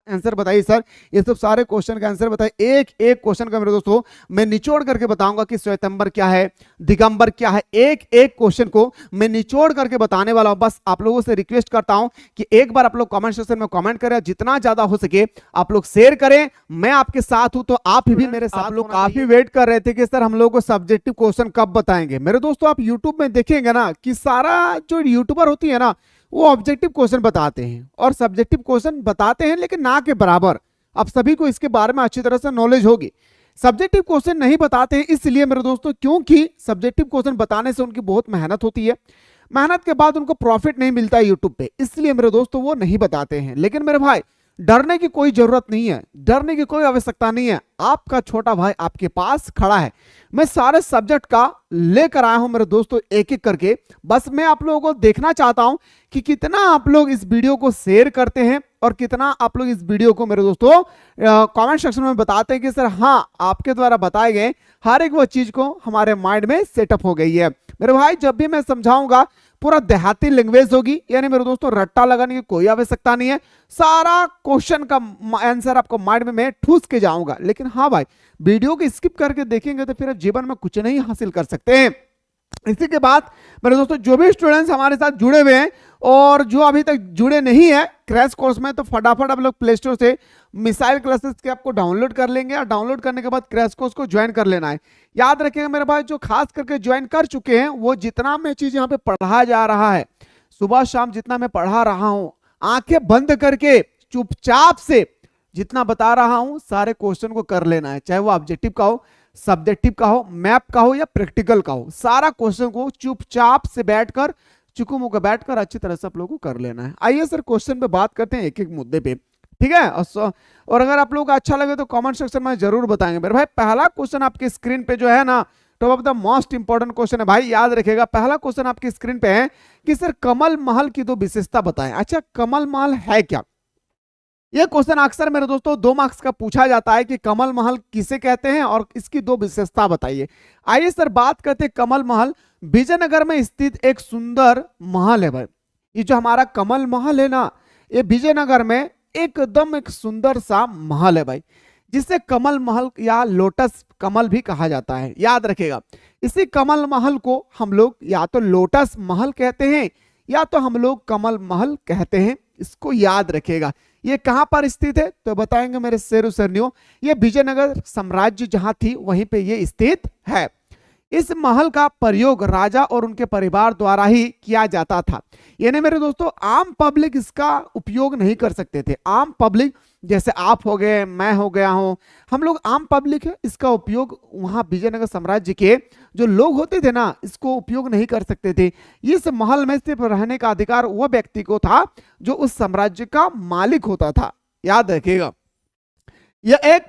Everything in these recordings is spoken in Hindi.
आंसर बताइए सर, ये सब सारे क्वेश्चन का आंसर बताइए। एक एक क्वेश्चन का मेरे दोस्तों मैं निचोड़ करके बताऊंगा कि श्वेतंबर क्या है, दिगंबर क्या है, एक एक क्वेश्चन को मैं निचोड़ करके बताने वाला हूं। बस आप लोगों से रिक्वेस्ट करता हूं कि एक बार आप लोग कमेंट सेक्शन में कमेंट करें, जितना ज्यादा हो सके आप लोग शेयर करें। मैं आपके साथ हूं, तो आप भी मेरे साथ। आप लोग काफी वेट कर रहे थे कि सर हम लोग को सब्जेक्टिव क्वेश्चन कब बताएंगे। मेरे दोस्तों आप यूट्यूब में देखेंगे ना कि सारा जो यूट्यूबर होती है ना वो ऑब्जेक्टिव क्वेश्चन बताते हैं और सब्जेक्टिव क्वेश्चन बताते हैं, लेकिन ना के बराबर। आप सभी को इसके बारे में अच्छी तरह से नॉलेज होगी। सब्जेक्टिव क्वेश्चन नहीं बताते हैं इसलिए मेरे दोस्तों, क्योंकि सब्जेक्टिव क्वेश्चन बताने से उनकी बहुत मेहनत होती है, मेहनत के बाद उनको प्रॉफिट नहीं मिलता है यूट्यूब पे, इसलिए मेरे दोस्तों वो नहीं बताते हैं। लेकिन मेरे भाई डरने की कोई जरूरत नहीं है, डरने की कोई आवश्यकता नहीं है। आपका छोटा भाई आपके पास खड़ा है, मैं सारे सब्जेक्ट का लेकर आया हूं मेरे दोस्तों एक एक करके। बस मैं आप लोगों को देखना चाहता हूं कि कितना आप लोग इस वीडियो को शेयर करते हैं और कितना आप लोग इस वीडियो को मेरे दोस्तों कमेंट सेक्शन में बताते हैं कि सर हाँ आपके द्वारा बताए गए हर एक वो चीज को हमारे माइंड में सेटअप हो गई है। मेरे भाई जब भी मैं समझाऊंगा पूरा देहाती लैंग्वेज होगी, यानी मेरे दोस्तों रट्टा लगाने की कोई आवश्यकता नहीं है। सारा क्वेश्चन का आंसर आपको माइंड में मैं ठूस के जाऊंगा। लेकिन हाँ भाई वीडियो को स्किप करके देखेंगे तो फिर जीवन में कुछ नहीं हासिल कर सकते हैं। इसी के बाद मेरे दोस्तों जो भी स्टूडेंट्स हमारे साथ जुड़े हुए हैं और जो अभी तक जुड़े नहीं है क्रैश कोर्स में, तो फटाफट आप लोग प्ले स्टोर से मिसाइल क्लासेस के आपको डाउनलोड कर लेंगे और डाउनलोड करने के बाद क्रैश कोर्स को ज्वाइन कर लेना है। याद रखिएगा मेरे भाई जो खास करके ज्वाइन कर चुके हैं वो जितना मैं चीज यहाँ पे पढ़ा जा रहा है सुबह शाम जितना मैं पढ़ा रहा हूं, आंखें बंद करके चुपचाप से जितना बता रहा हूं सारे क्वेश्चन को कर लेना है, चाहे वो ऑब्जेक्टिव का हो, सब्जेक्टिव का हो, मैप का हो या प्रैक्टिकल का हो। सारा क्वेश्चन को चुपचाप से बैठकर चुकू मुका बैठकर अच्छी तरह से आप लोगों को कर लेना है। आइए सर क्वेश्चन पे बात करते हैं एक एक मुद्दे पे, ठीक है। और अगर आप लोगों को अच्छा लगे तो कमेंट सेक्शन में जरूर बताएंगे। मेरे भाई पहला क्वेश्चन आपके स्क्रीन पे जो है ना top of the most important question है भाई, याद रखिएगा। पहला क्वेश्चन आपकी स्क्रीन पे है कि सर कमल महल की दो विशेषता बताएं। अच्छा कमल महल है क्या? यह क्वेश्चन अक्सर मेरे दोस्तों 2 मार्क्स का पूछा जाता है कि कमल महल किसे कहते हैं और इसकी 2 विशेषता बताइए। आइए सर बात करते हैं कमल महल। विजयनगर में स्थित एक सुंदर महल है भाई। ये जो हमारा कमल महल है ना ये विजयनगर में एकदम एक सुंदर सा महल है भाई, जिसे कमल महल या लोटस कमल भी कहा जाता है। याद रखिएगा इसी कमल महल को हम लोग या तो लोटस महल कहते हैं या तो हम लोग कमल महल कहते हैं। इसको याद रखिएगा। ये कहां पर स्थित है तो बताएंगे मेरे शेरों सरनियों, ये विजयनगर साम्राज्य जहां थी वहीं पे ये स्थित है। इस महल का प्रयोग राजा और उनके परिवार द्वारा ही किया जाता था, यानी मेरे दोस्तों आम पब्लिक इसका उपयोग नहीं कर सकते थे। आम पब्लिक जैसे आप हो गए, मैं हो गया हूं, हम लोग आम पब्लिक है, इसका उपयोग वहां विजयनगर साम्राज्य के जो लोग होते थे ना इसको उपयोग नहीं कर सकते थे। इस महल में सिर्फ रहने का अधिकार वह व्यक्ति को था जो उस साम्राज्य का मालिक होता था। याद रखिएगा यह एक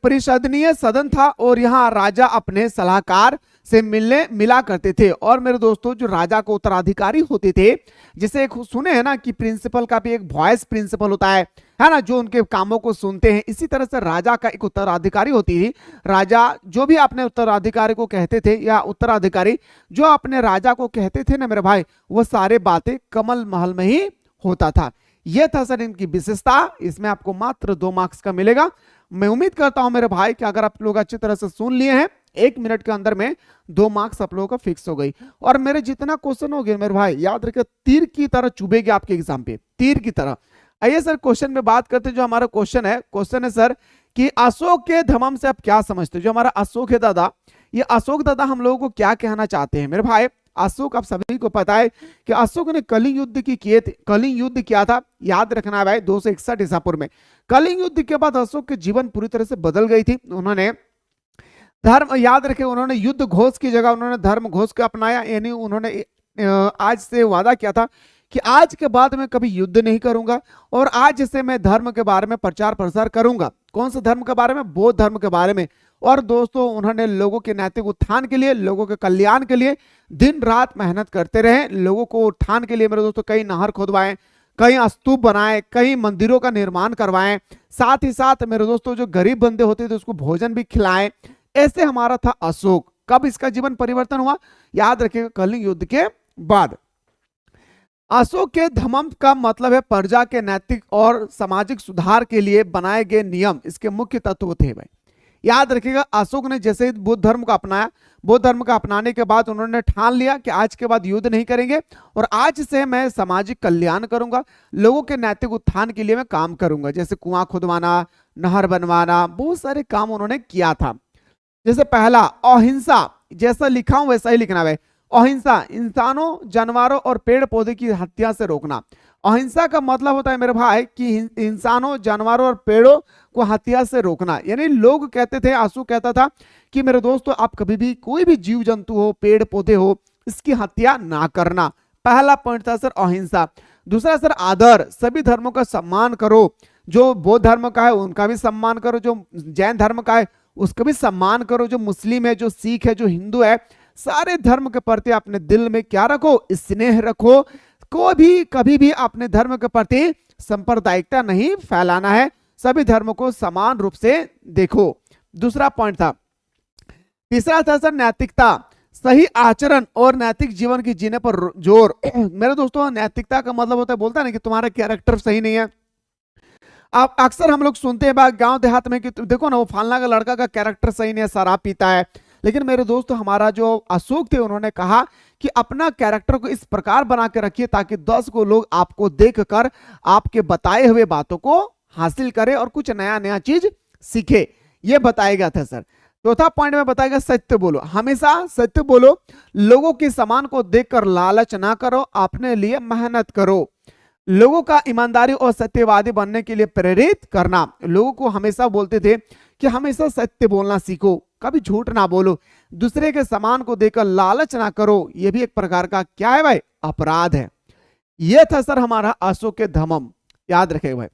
परिषदनीय सदन था और यहाँ राजा अपने सलाहकार से मिला करते थे। और मेरे दोस्तों जो राजा को उत्तराधिकारी होते थे, जिसे एक सुने हैं ना कि प्रिंसिपल का भी एक वॉइस प्रिंसिपल होता है ना, जो उनके कामों को सुनते हैं, इसी तरह से राजा का एक उत्तराधिकारी होती थी। राजा जो भी अपने उत्तराधिकारी को कहते थे या उत्तराधिकारी जो अपने राजा को कहते थे ना मेरे भाई, वो सारे बातें कमल महल में ही होता था। यह था सर इनकी विशेषता। इसमें आपको मात्र 2 मार्क्स का मिलेगा। मैं उम्मीद करता हूं मेरे भाई कि अगर आप लोग अच्छी तरह से सुन लिए हैं 1 मिनट के अंदर में 2 मार्क्स आप लोगों का फिक्स हो गई। और मेरे जितना क्वेश्चन हो गए मेरे भाई याद रखिए तीर की तरह चुभेगी आपके एग्जाम पे, तीर की तरह। आइए सर क्वेश्चन में बात करते हैं। जो हमारा क्वेश्चन है सर कि अशोक के धम्म से आप क्या समझते हो। जो हमारा अशोक है दादा, ये अशोक दादा हम लोगों को क्या कहना चाहते हैं मेरे भाई। अशोक आप सभी को पता है कि अशोक ने कलिंग युद्ध की किए थे, कलिंग युद्ध किया था, याद रखना है भाई 261 ईसापुर में। कलिंग युद्ध के बाद अशोक के जीवन पूरी तरह से बदल गई थी। उन्होंने धर्म, याद रखे, उन्होंने युद्ध घोष की जगह उन्होंने धर्म घोष को अपनाया। यानी उन्होंने आज से वादा किया था कि आज के बाद मैं कभी युद्ध नहीं करूंगा और आज से मैं धर्म के बारे में प्रचार प्रसार करूंगा। कौन से धर्म के बारे में? बौद्ध धर्म के बारे में। और दोस्तों उन्होंने लोगों के नैतिक उत्थान के लिए, लोगों के कल्याण के लिए दिन रात मेहनत करते रहे। लोगों को उत्थान के लिए मेरे दोस्तों कई नहर खुदवाए, कई स्तूप बनाए, कई मंदिरों का निर्माण करवाएं, साथ ही साथ मेरे दोस्तों जो गरीब बंदे होते थे उसको भोजन भी खिलाएं। ऐसे हमारा था अशोक। कब इसका जीवन परिवर्तन हुआ? याद रखिएगा कलिंग युद्ध के बाद। अशोक के धम्म का मतलब है प्रजा के नैतिक और सामाजिक सुधार के लिए बनाए गए नियम इसके मुख्य तत्व थे भाई। याद रखिएगा, अशोक ने जैसे बुद्ध धर्म को अपनाया, बुद्ध धर्म को अपनाने के बाद उन्होंने ठान लिया कि आज के बाद युद्ध नहीं करेंगे और आज से मैं सामाजिक कल्याण करूंगा, लोगों के नैतिक उत्थान के लिए मैं काम करूंगा। जैसे कुआं खुदवाना, नहर बनवाना, बहुत सारे काम उन्होंने किया था। जैसे पहला अहिंसा, जैसा लिखा हूं वैसा ही लिखना है। अहिंसा, इंसानों, जानवरों और पेड़ पौधे की हत्या से रोकना। अहिंसा का मतलब होता है मेरे भाई कि इंसानों, जानवरों और पेड़ों को हत्या से रोकना। यानी लोग कहते थे, आंसू कहता था कि मेरे दोस्तों आप कभी भी कोई भी जीव जंतु हो, पेड़ पौधे हो, इसकी हत्या ना करना। पहला पॉइंट था सर अहिंसा। दूसरा सर आदर, सभी धर्मों का सम्मान करो। जो बौद्ध धर्म का है उनका भी सम्मान करो, जो जैन धर्म का है उसका भी सम्मान करो, जो मुस्लिम है, जो सिख है, जो हिंदू है, सारे धर्म के प्रति अपने दिल में क्या रखो, स्नेह रखो। को भी कभी भी अपने धर्म के प्रति सांप्रदायिकता नहीं फैलाना है, सभी धर्मों को समान रूप से देखो। दूसरा पॉइंट था। तीसरा था सर नैतिकता, सही आचरण और नैतिक जीवन की जीने पर जोर। मेरे दोस्तों नैतिकता का मतलब होता है, बोलता है ना कि तुम्हारा कैरेक्टर सही नहीं है। आप अक्सर हम लोग सुनते हैं गांव देहात में कि देखो ना वो फलाना का लड़का का कैरेक्टर सही नहीं है, शराब पीता है। लेकिन मेरे दोस्तों हमारा जो अशोक थे उन्होंने कहा कि अपना कैरेक्टर को इस प्रकार बना के रखिए ताकि 10 को लोग आपको देखकर आपके बताए हुए बातों को हासिल करे और कुछ नया नया चीज सीखे, ये बताया गया था सर। चौथा पॉइंट में बताएगा सत्य बोलो, हमेशा सत्य बोलो, लोगों के सामान को देखकर लालच ना करो, अपने लिए मेहनत करो, लोगों का ईमानदारी और सत्यवादी बनने के लिए प्रेरित करना। लोगों को हमेशा बोलते थे कि हमेशा सत्य बोलना सीखो, कभी झूठ ना बोलो, दूसरे के सामान को देखकर लालच ना करो, यह भी एक प्रकार का क्या है भाई, अपराध है। यह था सर हमारा अशोक के धम्म, याद रखेगा भाई।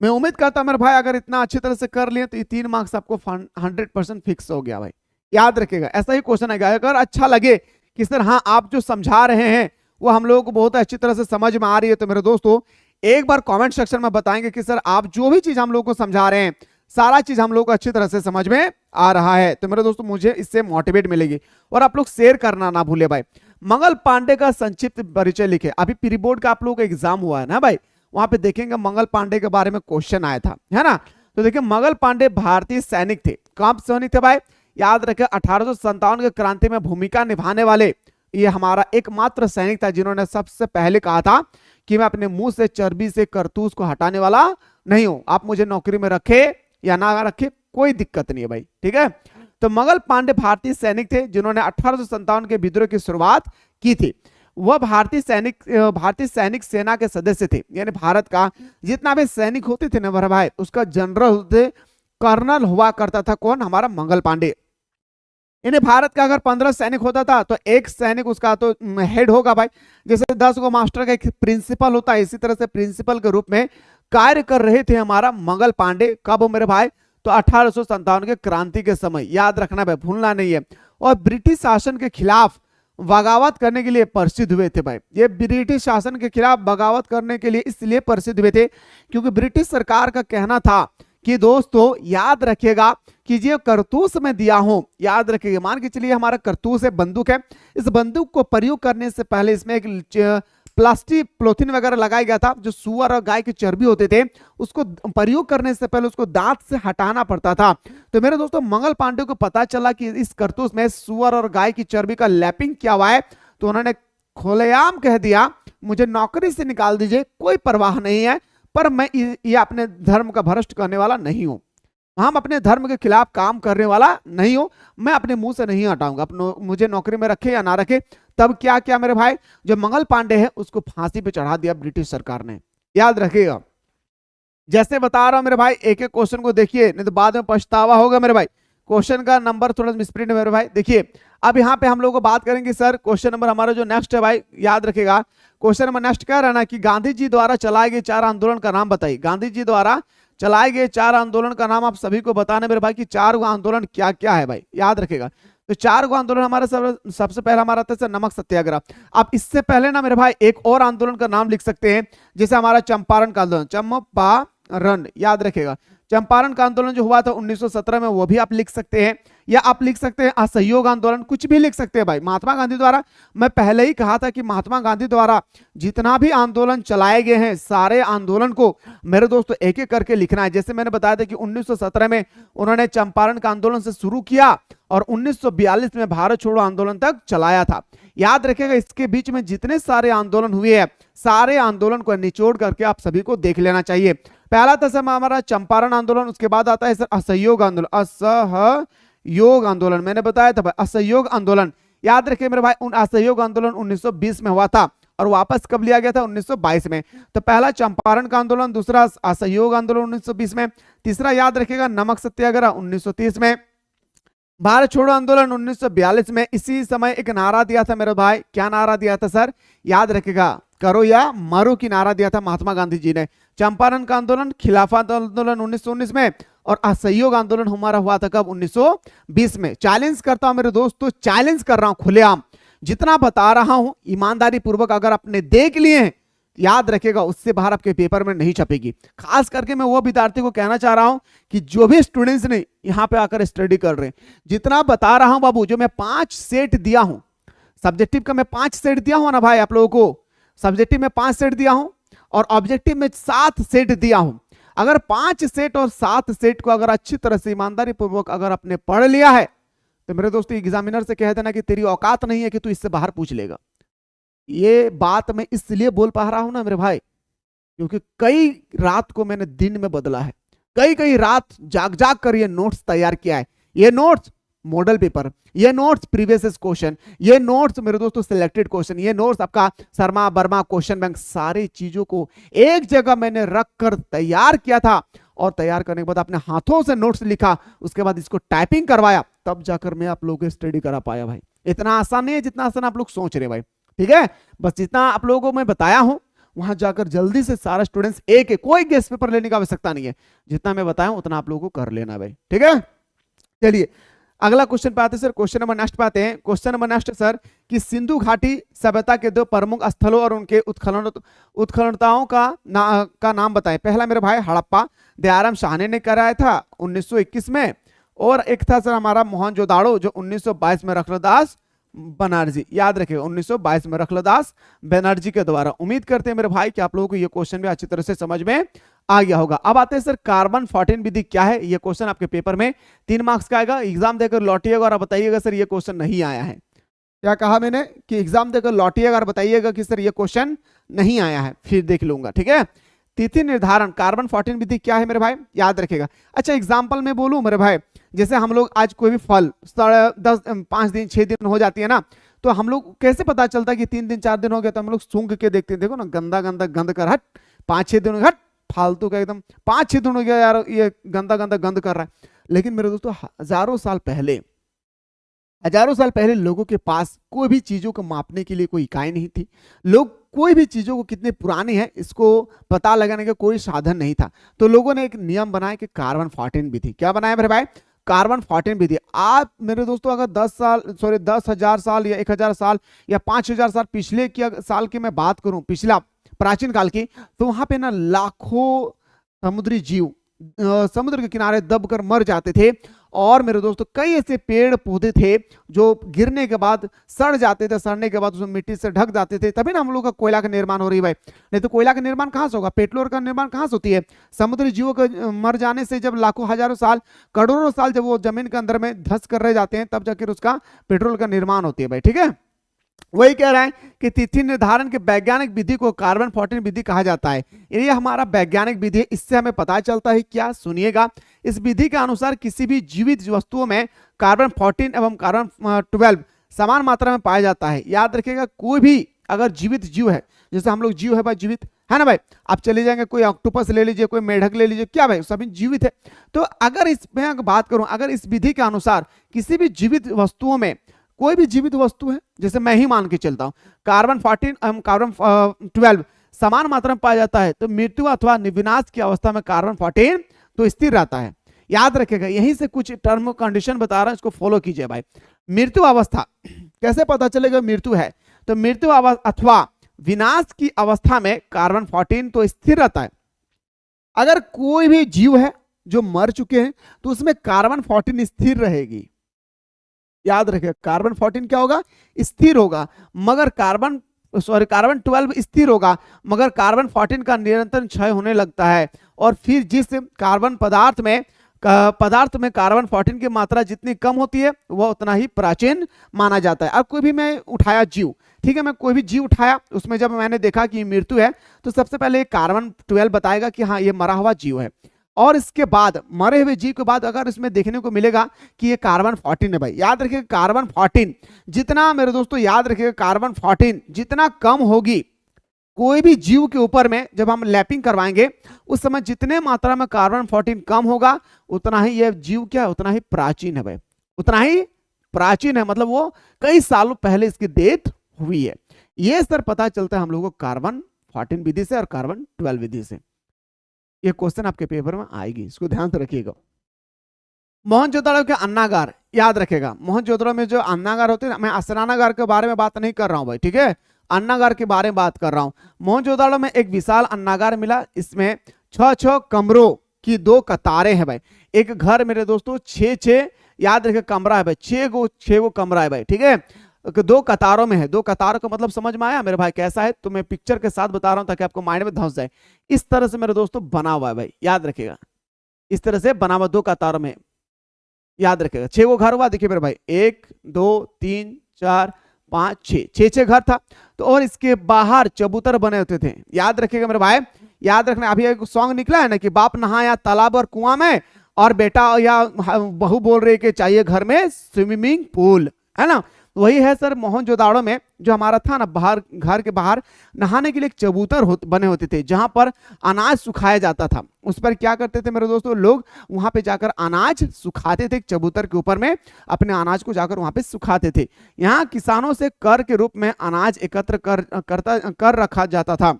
मैं उम्मीद करता हूं मेरे भाई अगर इतना अच्छी तरह से कर लिए तो ये 3 मार्क्स आपको 100% फिक्स हो गया भाई। याद रखेगा ऐसा ही क्वेश्चन आएगा। अगर अच्छा लगे कि सर हाँ आप जो समझा रहे हैं वो हम लोगों को बहुत अच्छी तरह से समझ में आ रही है, तो मेरे दोस्तों एक बार कमेंट सेक्शन में बताएंगे कि सर आप जो भी चीज हम लोग को समझा रहे हैं सारा चीज हम लोग को अच्छी तरह से समझ में आ रहा है, तो मेरे दोस्तों मुझे इससे मोटिवेट मिलेगी। और आप लोग शेयर करना ना भूले भाई। मंगल पांडे का संक्षिप्त परिचय लिखे। अभी प्री बोर्ड का आप लोगों का एग्जाम हुआ है ना भाई, वहां पे देखेंगे मंगल पांडे के बारे में क्वेश्चन आया था, है ना। तो देखिए मंगल पांडे भारतीय सैनिक थे। कब सैनिक थे भाई, याद रखें 1857 के क्रांति में भूमिका निभाने वाले ये हमारा एकमात्र सैनिक था जिन्होंने सबसे पहले कहा था कि मैं अपने मुंह से चर्बी से करतूस को हटाने वाला नहीं हूं, आप मुझे नौकरी में रखे या ना रखे कोई दिक्कत नहीं है भाई, ठीक है। तो मंगल पांडे भारतीय सैनिक थे जिन्होंने 1857 के विद्रोह की शुरुआत की थी। वह भारतीय सैनिक सेना के सदस्य थे, यानी भारत का जितना भी सैनिक होते थे ना भाई उसका जनरल कर्नल हुआ करता था कौन, हमारा मंगल पांडे। यानी भारत का अगर 15 सैनिक होता था तो एक सैनिक उसका तो हेड होगा भाई। जैसे 10 को मास्टर का एक प्रिंसिपल होता है, इसी तरह से प्रिंसिपल के रूप में कार्य कर रहे थे हमारा मंगल पांडे। कब हो मेरे भाई, तो 1857 के क्रांति के समय, याद रखना भाई भूलना नहीं है। और ब्रिटिश शासन के खिलाफ बगावत करने के लिए प्रसिद्ध हुए थे भाई। ये ब्रिटिश शासन के खिलाफ बगावत करने के लिए इसलिए प्रसिद्ध हुए थे क्योंकि ब्रिटिश सरकार का कहना था कि दोस्तों याद रखिएगा कि जो करतूस में दिया हूं, याद रखिएगा, मान के चलिए हमारा करतूस है, बंदूक है, इस बंदूक को प्रयोग करने से पहले इसमें एक प्लास्टिक पॉलिथीन वगैरह लगाया गया था। जो सुअर और गाय की चर्बी होते थे उसको प्रयोग करने से पहले उसको दांत से हटाना पड़ता था। तो मेरे दोस्तों मंगल पांडे को पता चला कि इस करतूस में सुअर और गाय की चर्बी का लैपिंग किया हुआ है, तो उन्होंने खुलेआम कह दिया मुझे नौकरी से निकाल दीजिए, कोई परवाह नहीं है, पर मैं ये अपने धर्म का भ्रष्ट करने वाला नहीं हूं, हम अपने धर्म के खिलाफ काम करने वाला नहीं हूं, मैं अपने मुंह से नहीं हटाऊंगा, मुझे नौकरी में रखे या ना रखे। तब क्या क्या मेरे भाई, जो मंगल पांडे है उसको फांसी पे चढ़ा दिया ब्रिटिश सरकार ने, याद रखिएगा। जैसे बता रहा हूं मेरे भाई, एक एक क्वेश्चन को देखिए नहीं तो बाद में पछतावा होगा मेरे भाई। क्वेश्चन का नंबर थोड़ा मिसप्रिंट है मेरे भाई। देखिए अब यहाँ पे हम लोग बात करेंगे सर क्वेश्चन नंबर हमारा जो नेक्स्ट है भाई, याद रखेगा क्वेश्चन नंबर नेक्स्ट क्या रहना कि गांधी जी द्वारा चलाए गए 4 आंदोलन का नाम बताइए। गांधी जी द्वारा चलाए गए 4 आंदोलन का नाम आप सभी को बताना मेरे भाई कि 4 आंदोलन क्या क्या है भाई, याद रखेगा। तो 4 आंदोलन हमारा सबसे पहला हमारा था नमक सत्याग्रह। आप इससे पहले ना मेरे भाई एक और आंदोलन का नाम लिख सकते हैं, जैसे हमारा चंपारण का आंदोलन, रन, याद रखेगा। चंपारण का आंदोलन जो हुआ था 1917 में, वो भी आप लिख सकते हैं, या आप लिख सकते हैं असहयोग आंदोलन, कुछ भी लिख सकते हैं भाई। महात्मा गांधी द्वारा, मैं पहले ही कहा था कि महात्मा गांधी द्वारा जितना भी आंदोलन चलाए गए हैं, सारे आंदोलन को मेरे दोस्तों एक एक करके लिखना है। जैसे मैंने बताया था कि 1917 में उन्होंने चंपारण का आंदोलन से शुरू किया और 1942 में भारत छोड़ो आंदोलन तक चलाया था। याद रखिएगा, इसके बीच में जितने सारे आंदोलन हुए हैं, सारे आंदोलन को निचोड़ करके आप सभी को देख लेना चाहिए। पहला था सर हमारा चंपारण आंदोलन, उसके बाद आता है सर असहयोग आंदोलन। असहयोग आंदोलन मैंने बताया था भाई, असहयोग आंदोलन याद रखिए मेरे भाई। असहयोग आंदोलन 1920 में हुआ था और वापस कब लिया गया था? 1922 में। तो पहला चंपारण का आंदोलन, दूसरा असहयोग आंदोलन 1920 में, तीसरा याद रखिएगा नमक सत्याग्रह 1930 में, भारत छोड़ो आंदोलन 1942 में। इसी समय एक नारा दिया था मेरे भाई, क्या नारा दिया था सर? याद रखेगा, करो या मरो की नारा दिया था महात्मा गांधी जी ने। चंपारण का आंदोलन, खिलाफत आंदोलन 1919 में, और असहयोग आंदोलन हमारा हुआ था कब? 1920 में। चैलेंज करता हूं मेरे दोस्तों, चैलेंज कर रहा हूं खुलेआम, जितना बता रहा हूं ईमानदारी पूर्वक अगर आपने देख लिए, याद रखेगा उससे बाहर आपके पेपर में नहीं छपेगी। खास करके मैं वो विद्यार्थी को कहना चाह रहा हूं कि जो भी स्टूडेंट्स ने यहां पे आकर स्टडी कर रहे हैं, जितना बता रहा हूं बाबू, जो मैं 5 सेट दिया हूं, सब्जेक्टिव का मैं 5 सेट दिया हूं ना भाई आप लोगों को, सब्जेक्टिव में 5 सेट दिया हूं और ऑब्जेक्टिव में 7 सेट दिया हूं। अगर 5 सेट और 7 सेट को अगर अच्छी तरह से ईमानदारी पूर्वक अगर आपने पढ़ लिया है, तो मेरे दोस्तों एग्जामिनर से कह देना कि तेरी औकात नहीं है कि तू इससे बाहर पूछ लेगा। ये बात मैं इसलिए बोल पा रहा हूं ना मेरे भाई, क्योंकि कई रात को मैंने दिन में बदला है, कई रात जाग जाग कर ये नोट्स तैयार किया है। ये नोट्स मॉडल पेपर, ये नोट्स प्रीवियस क्वेश्चन, ये नोट्स मेरे दोस्तों सिलेक्टेड क्वेश्चन, ये नोट्स आपका शर्मा वर्मा क्वेश्चन बैंक, सारी चीजों को एक जगह मैंने रख कर तैयार किया था। और तैयार करने के बाद अपने हाथों से नोट्स लिखा, उसके बाद इसको टाइपिंग करवाया, तब जाकर मैं आप लोगों को स्टडी करा पाया भाई। इतना आसान नहीं है जितना आसान आप लोग सोच रहे भाई, ठीक है। बस जितना आप लोगों को मैं बताया हूं, वहां जाकर जल्दी से सारा स्टूडेंट्स एक कोई गेस्ट पेपर लेने की आवश्यकता नहीं है, जितना मैं बताया उतना आप लोगों को कर लेना भाई, ठीक है। चलिए अगला क्वेश्चन पे आते हैं सर, क्वेश्चन नंबर नेक्स्ट पे आते हैं। क्वेश्चन नंबर नेक्स्ट सर कि सिंधु घाटी सभ्यता के 2 प्रमुख स्थलों और उनके उत्खननताओं का नाम बताएं। पहला मेरे भाई हड़प्पा, दयाराम साहनी ने कराया था 1921 में, और एक था सर हमारा मोहनजोदाड़ो जो 1922 में रखलदास बनर्जी, याद रखिए 1922 में रखलदास बनर्जी के द्वारा। उम्मीद करते हैं मेरे भाई कि आप लोगों को ये क्वेश्चन भी अच्छी तरह से समझ में आ गया होगा। अब आते हैं सर कार्बन 14 विधि क्या है। ये क्वेश्चन आपके पेपर में 3 मार्क्स का आएगा, एग्जाम देकर लौटिएगा और बताइएगा सर ये क्वेश्चन नहीं आया है। क्या कहा मैंने कि एग्जाम देकर लौटिएगा और बताइएगा कि सर ये क्वेश्चन नहीं आया है, फिर देख लूंगा, ठीक है। तिथि निर्धारण कार्बन 14 विधि क्या है मेरे भाई, याद रखेगा। अच्छा एग्जाम्पल में बोलूं मेरे भाई, जैसे हम लोग आज कोई भी फल 5 दिन 6 दिन हो जाती है ना, तो हम लोग कैसे पता चलता है कि 3 दिन 4 दिन हो गया, तो हम लोग सूंघ के देखते हैं, देखो ना गंदा गंदा गंद कर, हट 5-6 दिन हट फालतू का एकदम 5-6 दिन हो गया यार, ये गंदा गंदा गंद कर रहा है। लेकिन मेरे दोस्तों हजारों साल पहले लोगों के पास कोई भी चीजों को मापने के लिए कोई इकाई नहीं थी। लोग कोई भी चीजों को कितने पुरानी है इसको पता लगाने का कोई साधन नहीं था, तो लोगों ने एक नियम बनाया कि कार्बन 14 विधि। क्या बनाया मेरे भाई? कार्बन 14 विधि। आप मेरे दोस्तों अगर 10,000 साल या 1,000 साल या 5,000 साल पिछले साल की मैं बात करूं, पिछला प्राचीन काल की, तो वहां पे ना लाखों समुद्री जीव समुद्र के किनारे दबकर मर जाते थे, और मेरे दोस्तों कई ऐसे पेड़ पौधे थे जो गिरने के बाद सड़ जाते थे, सड़ने के बाद उसमें मिट्टी से ढक जाते थे, तभी ना हम लोग का कोयला का निर्माण हो रही है भाई। नहीं तो कोयला का निर्माण कहां से होगा, पेट्रोल का निर्माण कहां से होती है? समुद्री जीवों के मर जाने से जब लाखों हजारों साल करोड़ों साल जब वो जमीन के अंदर में धंस कर रह जाते हैं, तब जाकर उसका पेट्रोल का निर्माण होती है भाई, ठीक है। वही कह रहा है कि तिथि निर्धारण के वैज्ञानिक विधि को कार्बन 14 विधि कहा जाता है। ये हमारा वैज्ञानिक विधि है, इससे हमें पता चलता है क्या, सुनिएगा। इस विधि के अनुसार किसी भी जीवित वस्तुओं में कार्बन 14 एवं कार्बन 12 समान मात्रा में पाया जाता है। याद रखिएगा, कोई भी अगर जीवित जीव है, जैसे हम लोग जीव है भाई, जीवित है ना भाई, आप चले जाएंगे कोई ऑक्टोपस ले लीजिए, कोई मेढक ले लीजिए, क्या भाई सभी जीवित है। तो अगर इसमें बात करूं, अगर इस विधि के अनुसार किसी भी जीवित वस्तुओं में, कोई भी जीवित वस्तु है, जैसे मैं ही मान के चलता हूं, कार्बन 14 एवं कार्बन 12 समान मात्रा में पाया जाता है, तो मृत्यु अथवा विनाश की अवस्था में कार्बन 14 तो स्थिर रहता है। याद रखेगा, यहीं से कुछ टर्म कंडीशन बता रहा है, इसको फॉलो कीजिए भाई। मृत्यु अवस्था कैसे पता चलेगा मृत्यु है, तो मृत्यु अवस्था अथवा विनाश की अवस्था में कार्बन 14 तो स्थिर रहता है। अगर कोई भी जीव है जो मर चुके हैं तो उसमें कार्बन 14 स्थिर रहेगी। याद रखिए कार्बन 14 क्या होगा, स्थिर होगा, मगर कार्बन 12 स्थिर होगा, मगर कार्बन 14 का निरंतर क्षय होने लगता है। और फिर जिस कार्बन पदार्थ में कार्बन 14 की मात्रा जितनी कम होती है वह उतना ही प्राचीन माना जाता है। अब कोई भी मैं उठाया जीव, ठीक है, मैं कोई भी जीव उठाया, उसमें जब मैंने देखा कि मृत्यु है तो सबसे पहले कार्बन 12 बताएगा कि हाँ ये मरा हुआ जीव है। और इसके बाद मरे हुए जीव के बाद अगर इसमें देखने को मिलेगा कि ये कार्बन 14 है भाई, याद रखिएगा कार्बन 14 जितना, मेरे दोस्तों याद रखिएगा कार्बन 14 जितना कम होगी कोई भी जीव के ऊपर में, जब हम लैपिंग करवाएंगे उस समय जितने मात्रा में कार्बन 14 कम होगा उतना ही यह जीव क्या है, उतना ही प्राचीन है भाई, उतना ही प्राचीन है, मतलब वो कई सालों पहले इसकी डेथ हुई है। ये सर पता चलता है हम लोगों को कार्बन 14 विधि से और कार्बन 12 विधि से। ये क्वेश्चन आपके पेपर में आएगी, इसको ध्यान से रखिएगा। मोहनजोदड़ो के अन्नागार याद रखेगा, मोहनजोदड़ो में जो अन्नागार होते हैं, मैं अस्नागार के बारे में बात नहीं कर रहा हूं भाई, ठीक है, अन्नागार के बारे में बात कर रहा हूं। मोहनजोदड़ो में एक विशाल अन्नागार मिला, इसमें 6 कमरों की 2 कतारें हैं भाई। एक घर मेरे दोस्तों 6 याद रखे कमरा है भाई, 6 कमरा है भाई, ठीक है, 2 कतारों में है। 2 कतारों का मतलब समझ में आया मेरे भाई कैसा है, तो मैं पिक्चर के साथ बता रहा हूं ताकि आपको माइंड में धंस जाए। इस तरह से मेरे दोस्तों बना हुआ है भाई, याद रखिएगा, इस तरह से बना हुआ 2 कतारों में, याद रखेगा। 6 वो घर हुआ, देखिए मेरे भाई 1 2 3 4 5 6 घर था। तो और इसके बाहर चबूतर बने होते थे, याद रखिएगा मेरे भाई, याद रखना। अभी एक सॉन्ग निकला है ना कि बाप नहाया तालाब और कुआं में, और बेटा या बहू बोल रही कि चाहिए घर में स्विमिंग पूल, है ना। वही है सर मोहनजोदाड़ो में जो हमारा था ना, बाहर घर के बाहर नहाने के लिए एक चबूतर बने होते थे जहां पर अनाज सुखाया जाता था। उस पर क्या करते थे मेरे दोस्तों, लोग वहां पे जाकर अनाज सुखाते थे, चबूतर के ऊपर में अपने अनाज को जाकर वहां पे सुखाते थे। यहाँ किसानों से कर के रूप में अनाज एकत्र कर रखा जाता था।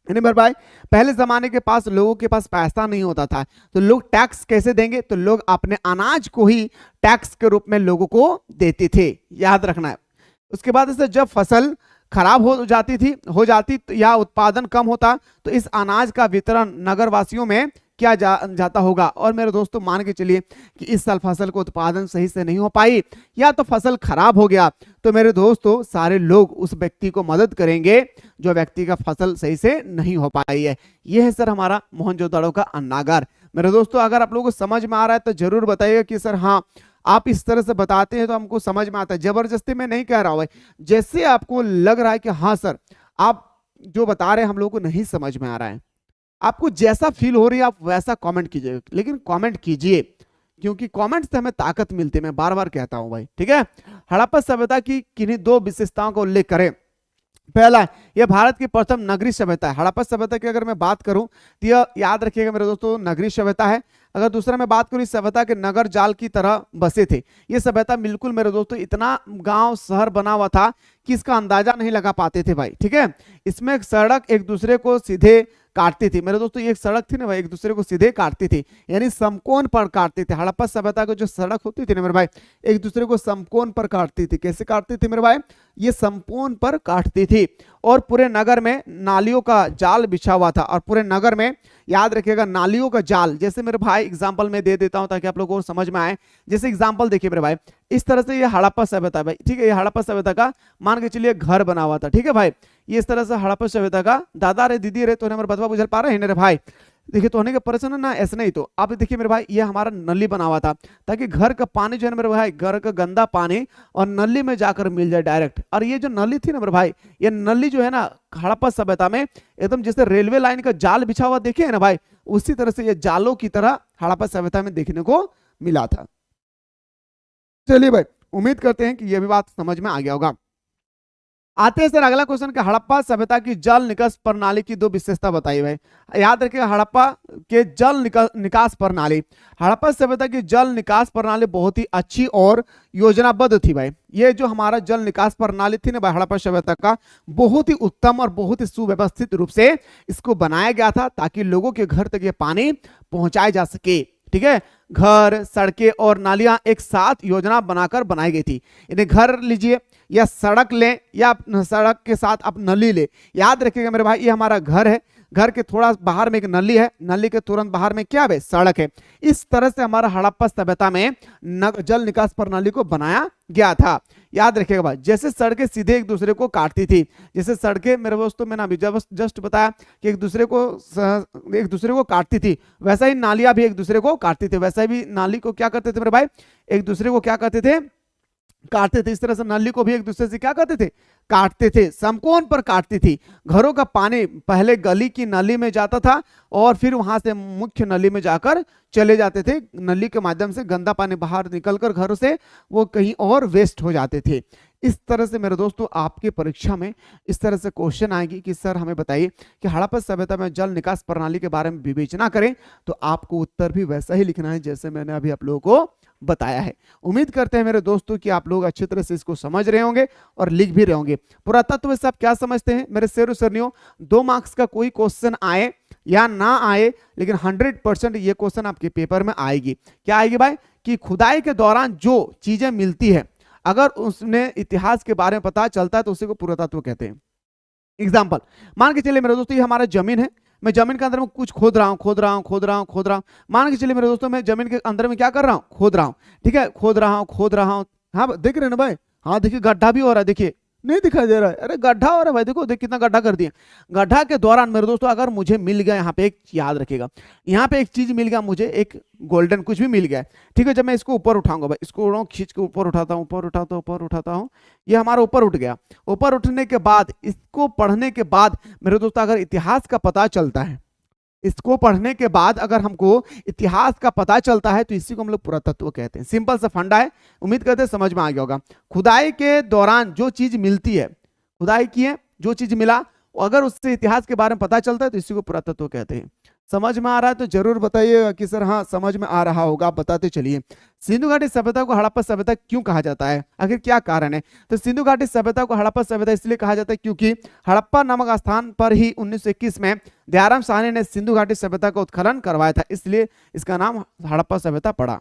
मेरे भाई पहले जमाने के पास लोगों के पास पैसा नहीं होता था, तो लोग टैक्स कैसे देंगे, तो लोग अपने अनाज को ही टैक्स के रूप में लोगों को देते थे, याद रखना है। उसके बाद से जब फसल खराब हो जाती या उत्पादन कम होता तो इस अनाज का वितरण नगरवासियों में किया जाता होगा। और मेरे दोस्तों मान के चलिए कि इस साल फसल को उत्पादन सही से नहीं हो पाई या तो फसल खराब हो गया, तो मेरे दोस्तों सारे लोग उस व्यक्ति को मदद करेंगे जो व्यक्ति का फसल सही से नहीं हो पाई है। यह है सर हमारा मोहनजोदड़ो का अन्नागार। मेरे दोस्तों अगर आप लोगों को समझ में आ रहा है तो जरूर बताइएगा कि सर हाँ आप इस तरह से बताते हैं तो हमको समझ में आता है। जबरदस्ती मैं नहीं कह रहा हूं, जैसे आपको लग रहा है कि हाँ सर आप जो बता रहे हैं हम लोग को नहीं समझ में आ रहा है, आपको जैसा फील हो रही है आप वैसा कमेंट कीजिए, लेकिन कमेंट कीजिए क्योंकि कमेंट से हमें ताकत मिलती है। मैं बार बार कहता हूं भाई, ठीक है। हड़प्पा सभ्यता की किन्हीं 2 विशेषताओं का उल्लेख करें। पहला, यह भारत की प्रथम नगरीय सभ्यता है। हड़प्पा सभ्यता की अगर मैं बात करूं तो यह याद रखिएगा मेरे दोस्तों नगरीय सभ्यता है। अगर दूसरा मैं बात करूं, इस सभ्यता के नगर जाल की तरह बसे थे। यह सभ्यता बिल्कुल मेरे दोस्तों इतना गांव शहर बना हुआ था कि इसका अंदाजा नहीं लगा पाते थे भाई, ठीक है। इसमें एक सड़क एक दूसरे को सीधे काटती थी मेरे दोस्तों, ये एक सड़क थी ना भाई, एक दूसरे को सीधे काटती थी, यानी समकोण पर काटती थी। हड़प्पा सभ्यता की जो सड़क होती थी ना मेरे भाई, एक दूसरे को समकोण पर काटती थी। कैसे काटती थी मेरे भाई, ये समकोण पर काटती थी। और पूरे नगर में नालियों का जाल बिछा हुआ था, और पूरे नगर में याद रखिएगा नालियों का जाल, जैसे मेरे भाई एग्जाम्पल में दे देता हूं ताकि आप लोगों को समझ में आए। जैसे एग्जाम्पल देखिए मेरे भाई, इस तरह से ये हड़प्पा सभ्यता भाई, ठीक है, ये हड़प्पा सभ्यता का मान के चलिए घर बना हुआ था, ठीक है भाई। ये इस तरह से हड़प्पा सभ्यता का दादा रे दीदी रे तो हमारे बतवा बुझल पा रहे हैं मेरे भाई, देखिए तो होने के परेशान ना ऐसे नहीं। तो आप देखिए मेरे भाई ये हमारा नली बना हुआ था ताकि घर का पानी जो है मेरे भाई, घर का गंदा पानी और नली में जाकर मिल जाए डायरेक्ट। और ये जो नली थी ना मेरे भाई, ये नली जो है ना हड़प्पा सभ्यता में एकदम जैसे रेलवे लाइन का जाल बिछा हुआ देखे है ना भाई, उसी तरह से ये जालों की तरह हड़प्पा सभ्यता में देखने को मिला था। चलिए भाई उम्मीद करते हैं कि यह भी बात समझ में आ गया होगा। आते हैं सर अगला क्वेश्चन का, हड़प्पा सभ्यता की जल निकास प्रणाली की 2 विशेषता बताइए भाई। याद रखिएगा हड़प्पा के जल निकास प्रणाली, हड़प्पा सभ्यता की जल निकास प्रणाली बहुत ही अच्छी और योजनाबद्ध थी भाई। ये जो हमारा जल निकास प्रणाली थी ना भाई हड़प्पा सभ्यता का, बहुत ही उत्तम और बहुत ही सुव्यवस्थित रूप से इसको बनाया गया था ताकि लोगों के घर तक ये पानी पहुंचाया जा सके, ठीक है। घर, सड़कें और नालियां एक साथ योजना बनाकर बनाई गई थी। इन्हें घर लीजिए या सड़क लें या सड़क के साथ आप नली ले, याद रखिएगा मेरे भाई ये हमारा घर है, घर के थोड़ा बाहर में एक नली है, नली के तुरंत बाहर में क्या है, सड़क है। इस तरह से हमारा हड़प्पा सभ्यता में जल निकास प्रणाली को बनाया गया था। याद रखिएगा भाई, जैसे सड़कें सीधे एक दूसरे को काटती थी, जैसे सड़कें मेरे दोस्तों मैंने अभी जस्ट बताया कि एक दूसरे को काटती थी, वैसा ही नालियां भी एक दूसरे को काटती थी। वैसा भी नाली को क्या करते थे मेरे भाई, एक दूसरे को क्या करते थे, काटते थे। इस तरह से नली को भी एक दूसरे से क्या करते थे, काटते थे, समकोण पर काटती थी। घरों का पानी पहले गली की नली में जाता था और फिर वहां से मुख्य नली में जाकर चले जाते थे। नली के माध्यम से गंदा पानी बाहर निकलकर घरों से वो कहीं और वेस्ट हो जाते थे। इस तरह से मेरे दोस्तों आपकी परीक्षा में इस तरह से क्वेश्चन आएगी कि सर हमें बताइए कि हड़प्पा सभ्यता में जल निकास प्रणाली के बारे में विवेचना करें, तो आपको उत्तर भी वैसा ही लिखना है जैसे मैंने अभी आप लोगों को बताया है। उम्मीद करते हैं मेरे दोस्तों कि आप लोग अच्छी तरह से इसको समझ रहे होंगे और लिख भी रहे होंगे। पुरातत्व से आप क्या समझते हैं मेरे शेरों सरनियों, 2 मार्क्स का कोई क्वेश्चन आए या ना आए, लेकिन 100% ये क्वेश्चन आपके पेपर में आएगी। क्या आएगी भाई, कि खुदाई के दौरान जो चीजें मिलती है, अगर उसने इतिहास के बारे में पता चलता है तो उसी को पुरातत्व कहते हैं। एग्जाम्पल मान के चलिए मेरे दोस्तों, ये हमारा जमीन है, मैं जमीन के अंदर में कुछ खोद रहा हूं। मान के चलिए मेरे दोस्तों, मैं जमीन के अंदर में क्या कर रहा हूं, खोद रहा हूं। ठीक है, खोद रहा हूं। हाँ देख रहे हैं ना भाई, हाँ देखिए गड्ढा भी हो रहा है, देखिए नहीं दिखाई दे रहा है, अरे गड्ढा हो रहा है भाई, देखो देख कितना गड्ढा कर दिया। गड्ढा के दौरान मेरे दोस्तों अगर मुझे मिल गया, यहाँ पे एक याद रखेगा, यहाँ पे एक चीज मिल गया मुझे, एक गोल्डन कुछ भी मिल गया, ठीक है। जब मैं इसको ऊपर उठाऊंगा भाई, इसको खींच के ऊपर उठाता हूँ, ये हमारा ऊपर उठ गया। ऊपर उठने के बाद इसको पढ़ने के बाद मेरे दोस्तों अगर इतिहास का पता चलता है, इसको पढ़ने के बाद अगर हमको इतिहास का पता चलता है तो इसी को हम लोग पुरातत्व कहते हैं। सिंपल सा फंडा है, उम्मीद करते हैं समझ में आ गया होगा। खुदाई के दौरान जो चीज मिलती है, खुदाई की है जो चीज मिला, अगर उससे इतिहास के बारे में पता चलता है तो इसी को पुरातत्व कहते हैं। समझ में आ रहा है तो जरूर बताइएगा कि सर हाँ समझ में आ रहा होगा, आप बताते चलिए। सिंधु घाटी सभ्यता को हड़प्पा सभ्यता क्यों कहा जाता है, आखिर क्या कारण है? तो सिंधु घाटी सभ्यता को हड़प्पा सभ्यता इसलिए कहा जाता है क्योंकि हड़प्पा नामक स्थान पर ही 1921 में दयाराम साहनी ने सिंधु घाटी सभ्यता का उत्खनन करवाया था, इसलिए इसका नाम हड़प्पा सभ्यता पड़ा।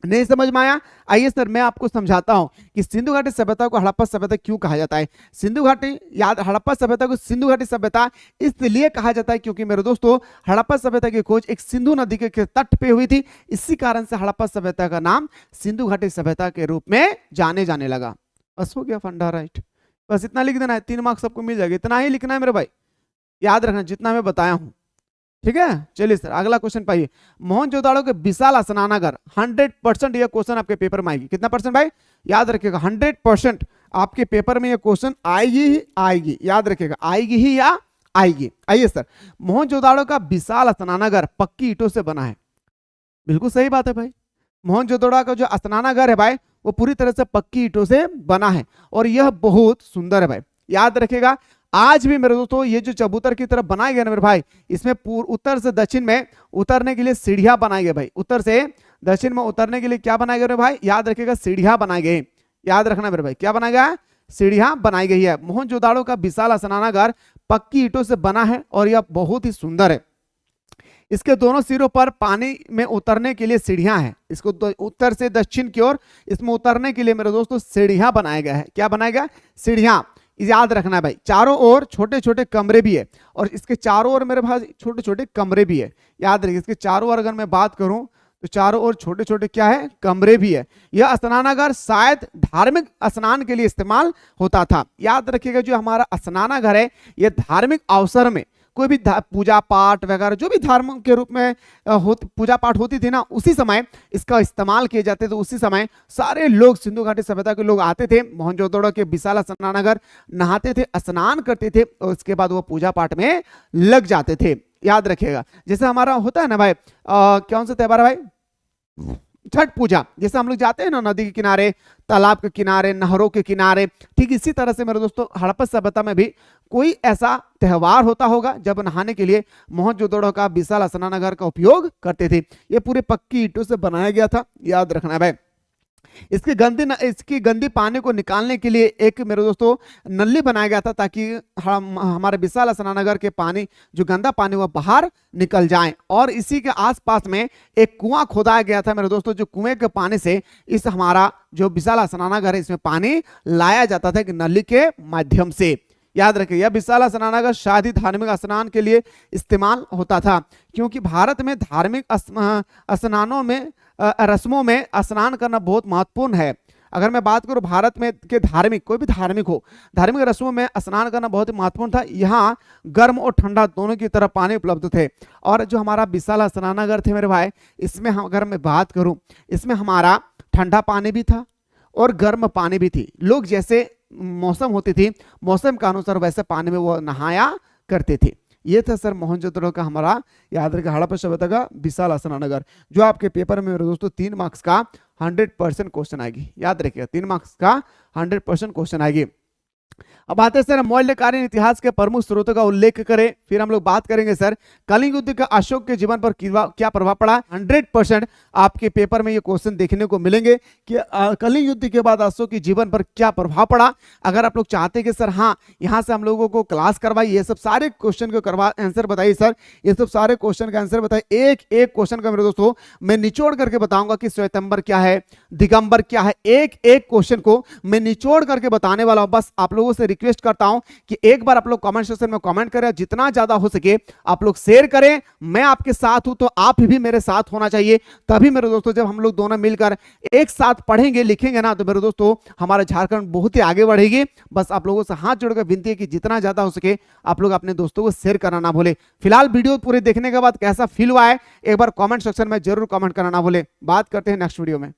नहीं समझ में आया? आइए सर मैं आपको समझाता हूं कि सिंधु घाटी सभ्यता को हड़प्पा सभ्यता क्यों कहा जाता है। सिंधु घाटी याद, हड़प्पा सभ्यता को सिंधु घाटी सभ्यता इसलिए कहा जाता है क्योंकि मेरे दोस्तों हड़प्पा सभ्यता की खोज एक सिंधु नदी के तट पे हुई थी, इसी कारण से हड़प्पा सभ्यता का नाम सिंधु घाटी सभ्यता के रूप में जाने लगा। बस हो गया फंडा, राइट। बस इतना लिख देना है, 3 मार्क्स सबको मिल जाएगा, इतना ही लिखना है मेरे भाई, याद रखना जितना मैं बताया हूं, ठीक है। चलिए सर अगला क्वेश्चन पाइए। मोहनजोदाड़ो के विशाल स्नानागार, 100% यह क्वेश्चन आपके पेपर में आएगी। कितना परसेंट भाई? याद रखिएगा 100% आपके पेपर में यह क्वेश्चन आएगी ही आएगी, याद रखिएगा आएगी ही या आएगी। आइए सर, मोहनजोदाड़ो का विशाल स्नानागार पक्की ईंटों से बना है, बिल्कुल सही बात है भाई। मोहनजोदाड़ो का जो स्नानागार है भाई वो पूरी तरह से पक्की ईंटों से बना है और यह बहुत सुंदर है भाई। याद रखिएगा आज भी मेरे दोस्तों ये जो चबूतर की तरफ बनाए गए ना मेरे भाई, इसमें उत्तर से दक्षिण में उतरने के लिए सीढ़ियां बनाई गई भाई। उत्तर से दक्षिण में उतरने के लिए क्या बनाए गए भाई? याद रखिएगा सीढ़ियां बनाई गई, याद रखना मेरे भाई, क्या बनाया गया? सीढ़ियां बनाई गई है। मोहनजोदाड़ो का विशाल स्नानागार पक्की ईंटों से बना है और यह बहुत ही सुंदर है। इसके दोनों सिरों पर पानी में उतरने के लिए सीढ़ियां हैं। इसको उत्तर से दक्षिण की ओर इसमें उतरने के लिए मेरे दोस्तों सीढ़ियां बनाया गया है। क्या बनाया गया? सीढ़ियां। याद रखना है भाई, चारों ओर छोटे छोटे कमरे भी है और इसके चारों ओर मेरे भाई छोटे छोटे कमरे भी है। याद रखिए इसके चारों ओर अगर मैं बात करूं तो चारों ओर छोटे छोटे क्या है? कमरे भी है। यह स्नानागार शायद धार्मिक स्नान के लिए इस्तेमाल होता था। याद रखिएगा जो हमारा स्नानागार है यह धार्मिक अवसर में कोई भी पूजा पाठ वगैरह जो भी धर्म के रूप में पूजा पाठ होती थी ना, उसी समय इसका इस्तेमाल किए जाते थे। उसी समय सारे लोग सिंधु घाटी सभ्यता के लोग आते थे, मोहनजोदड़ो के विशाल स्नानागार नहाते थे, स्नान करते थे और उसके बाद वो पूजा पाठ में लग जाते थे। याद रखिएगा जैसे हमारा होता है ना भाई, कौन सा त्योहार है भाई? छठ पूजा। जैसे हम लोग जाते हैं ना नदी के किनारे, तालाब के किनारे, नहरों के किनारे, ठीक इसी तरह से मेरे दोस्तों हड़प्पा सभ्यता में भी कोई ऐसा त्योहार होता होगा जब नहाने के लिए मोहनजोदड़ो का विशाल स्नानागार का उपयोग करते थे। ये पूरे पक्की ईंटों से बनाया गया था, याद रखना भाई। इसकी गंदी पानी को निकालने के लिए एक मेरे दोस्तों नली बनाया गया था ताकि हमारे विशाल स्नानागार के पानी जो गंदा पानी वो बाहर निकल जाए। और इसी के आसपास में एक कुआं खोदाया गया था मेरे दोस्तों, जो कुएं के पानी से इस हमारा जो विशाल स्नानागार है इसमें पानी लाया जाता था एक नली के माध्यम से। याद रखिए यह विशाल स्नानागार शादी धार्मिक स्नान के लिए इस्तेमाल होता था, क्योंकि भारत में धार्मिक स्नानों में रस्मों में स्नान करना बहुत महत्वपूर्ण है। अगर मैं बात करूं भारत में के धार्मिक, कोई भी धार्मिक हो, धार्मिक रस्मों में स्नान करना बहुत ही महत्वपूर्ण था। यहाँ गर्म और ठंडा दोनों की तरफ पानी उपलब्ध थे। और जो हमारा विशाल स्नानागार थे मेरे भाई, इसमें हम अगर मैं बात करूं, इसमें हमारा ठंडा पानी भी था और गर्म पानी भी थी। लोग जैसे मौसम होती थी, मौसम के अनुसार वैसे पानी में वो नहाया करते थे। ये था सर मोहनजोदड़ो का हमारा, याद रखिए, हड़प्पा सभ्यता का विशाल स्नानागार, जो आपके पेपर में मेरे दोस्तों 3 मार्क्स का 100% क्वेश्चन आएगी। याद रखिएगा 3 मार्क्स का 100% क्वेश्चन आएगी। अब आते हैं सर मौल्यकालीन इतिहास के प्रमुख स्रोतों का उल्लेख करें, फिर हम लोग बात करेंगे सर कलिंग युद्ध का अशोक के जीवन पर क्या प्रभाव पड़ा। 100% आपके पेपर में ये क्वेश्चन देखने को मिलेंगे कि कलिंग युद्ध के बाद अशोक के जीवन पर क्या प्रभाव पड़ा। अगर आप लोग चाहते हैं कि सर हाँ यहाँ से हम लोगों को क्लास करवाइए, ये सब सारे क्वेश्चन को आंसर बताइए सर, ये सब सारे क्वेश्चन का आंसर बताइए। एक एक क्वेश्चन का मेरे दोस्तों मैं निचोड़ करके बताऊंगा कि श्वेतंबर क्या है, दिगंबर क्या है। एक एक क्वेश्चन को मैं निचोड़ करके बताने वाला हूं। बस आप लोगों से रिक्वेस्ट करता हूं कि एक बार आप लोग कमेंट सेक्शन में कमेंट करें, जितना ज्यादा हो सके आप लोग शेयर करें। मैं आपके साथ हूं तो आप भी मेरे साथ होना चाहिए, तभी मेरे दोस्तों जब हम लोग दोनों मिलकर एक साथ पढ़ेंगे लिखेंगे ना, तो मेरे दोस्तों हमारा झारखंड बहुत ही आगे बढ़ेगी। बस आप लोगों से हाथ जोड़कर विनती है कि जितना ज्यादा हो सके आप लोग अपने दोस्तों को शेयर करना ना भूले। फिलहाल वीडियो पूरे देखने के बाद कैसा फील हुआ है एक बार कमेंट सेक्शन में जरूर कमेंट करना ना भूले। बात करते हैं नेक्स्ट वीडियो में।